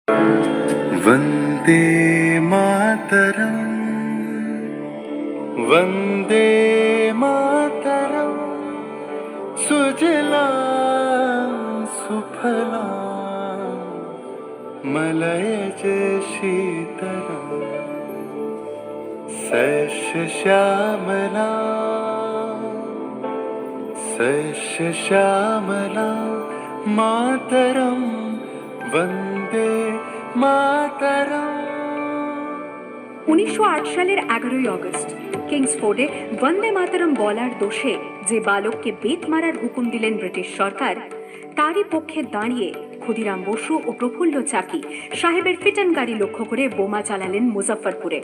वन्दे मातरम् वन्दे मातरम् सुजलां सुफलां मलयज शीतलां सस्यश्यामलां मातरं वन्दे मातरम्। 1908 সালের 11ই আগস্ট কিংসফোর্ডে বন্দে মাতরম বলার দোষে যে বালককে বেত মারার হুকুম দিলেন ব্রিটিশ সরকার, তারই পক্ষে দাঁড়িয়ে ক্ষুদিরাম বসু ও প্রফুল্ল চাকি সাহেবের ফিটন গাড়ি লক্ষ্য করে বোমা চালালেন মুজফ্ফরপুরে।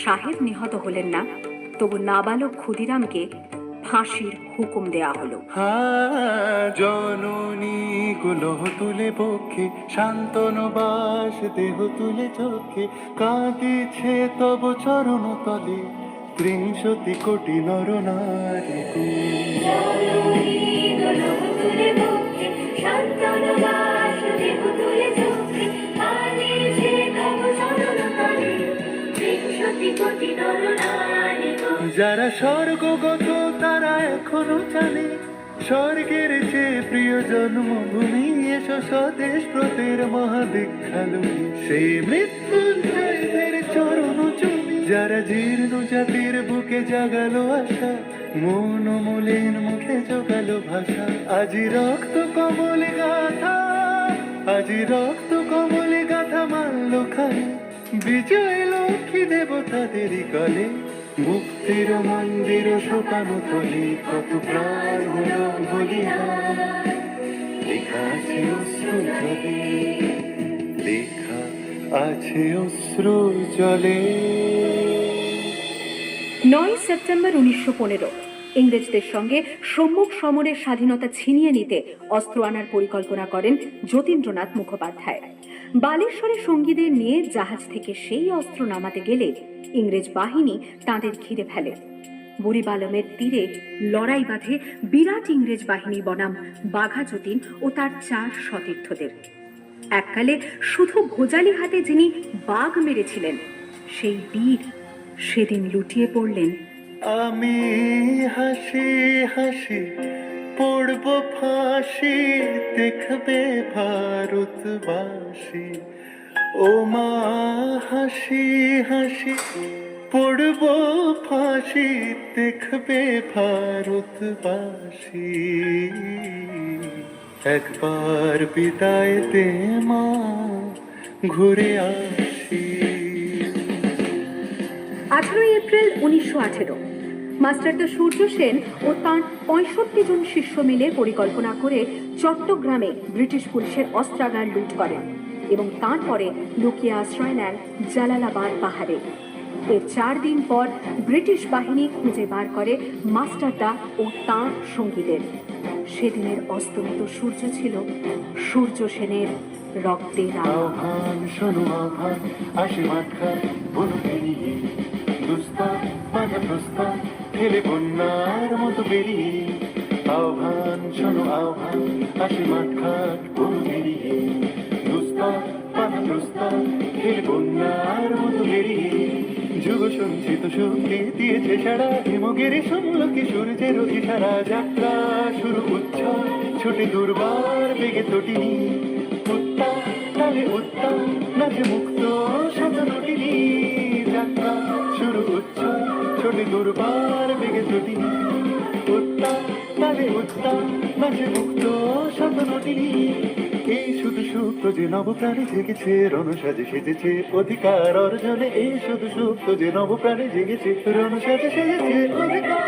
সাহেব নিহত হলেন না, তবু নাবালক ক্ষুদিরামকে ফাঁসির হুকুম দেয়া হলো। জননী গুলোহ তুলে বক্ষে, শান্তনু বাস দেহ তুলে চোখে, কাঁদিছে তব চরণ তলে ৩০ কোটি নর নারী। যারা স্বর্গগত তারা এখনো জানে, স্বর্গের চেয়ে প্রিয় জন্মভূমি, এসো স্বদেশ ব্রতের মহাদীক্ষালু, সেই মৃত্যুঞ্জয়দের চরণ চুমি। যারা জীর্ণ জাতির বুকে জাগালো আশা, মন মলিন মুখে জোগালো ভাষা, আজি রক্ত কমলে গাথা, আজি রক্ত কমলে গাথা মানল খালি, বিজয় লক্ষ্মী দেবতাদেরই কলে, মুক্তির মন্দির শোকানো তলে, কত প্রাণ হলো বলিদান, লেখা আছে অশ্রু জলে, লেখা আছে অশ্রু জলে। 9 সেপ্টেম্বর 1915 ইংরেজদের সঙ্গে সম্মুখ সমরের স্বাধীনতা ছিনিয়ে নিতে অস্ত্র আনার পরিকল্পনা করেন যতীন্দ্রনাথ মুখোপাধ্যায়। বালেশ্বরে সঙ্গীদের নিয়ে জাহাজ থেকে সেই অস্ত্র নামাতে গেলে ইংরেজ বাহিনী তাঁদের ঘিরে ফেলে। বুড়িবালমের তীরে লড়াই বাঁধে বিরাট ইংরেজ বাহিনী বনাম বাঘা যতীন ও তার 4 সতীর্থদের। এককালে শুধু ভোজালি হাতে যিনি বাঘ মেরেছিলেন, সেই বীর সেদিন লুটিয়ে পড়লেন। আমি হাসি হাসি পড়ব ফাঁসি, দেখবে ভারতবাসী, ও মা হাসি হাসি পড়ব ফাঁসি, দেখবে ভারতবাসী, একবার বিদায় দে মা, ঘুরে আসি। 18 এপ্রিল 1918 মাস্টারদা সূর্য সেন ও তাঁর 65 জন শিষ্য মিলে পরিকল্পনা করে চট্টগ্রামে ব্রিটিশ পুলিশের অস্ত্রাগার লুট করেন এবং তারপরে লুকিয়ে আশ্রয় নেন জালালাবাদ পাহাড়ে। এর 4 দিন পর ব্রিটিশ বাহিনী খুঁজে বার করে মাস্টারদা ও তাঁর সঙ্গীদের। সেদিনের অস্তমিত সূর্য ছিল সূর্য সেনের রক্তের আহ্বান, শোনো আহ্বান, আসে মাঠা বনু পেরিয়ে, দুস্তার বাধা প্রস্তার ফেলে বন্যার মতো বেরিয়ে, আহ্বান শোনো আহ্বান, আসে মাঠঘাট বনু পেরিয়ে, দুস্তার বাধা প্রস্তার ফেলে বন্যার মতো বেরিয়ে, যুগ সঞ্চিত শক্তি দিয়েছে সারা, হিমগিরি শুনল কি সূর্যের ইশারা, যাত্রা শুরু উচ্ছল ছোটে দুর্বার বেগে তটিনী, উত্তাপ তালে উত্তাপ নাচে মুক্ত শতনটিনী, যাত্রা শুরু উচ্ছল ছোটে দুর্বার বেগে তটিনী, উত্তাপ তালে উত্তাপ নাচে মুক্ত শতনটিনী। এই শুধু সুপ্ত যে নবপ্রাণে জেগেছে, রণসাজে সেজেছে অধিকার অর্জনে, এই শুধু সুপ্ত যে নবপ্রাণে জেগেছে, রণসাজে সেজেছে অধিকার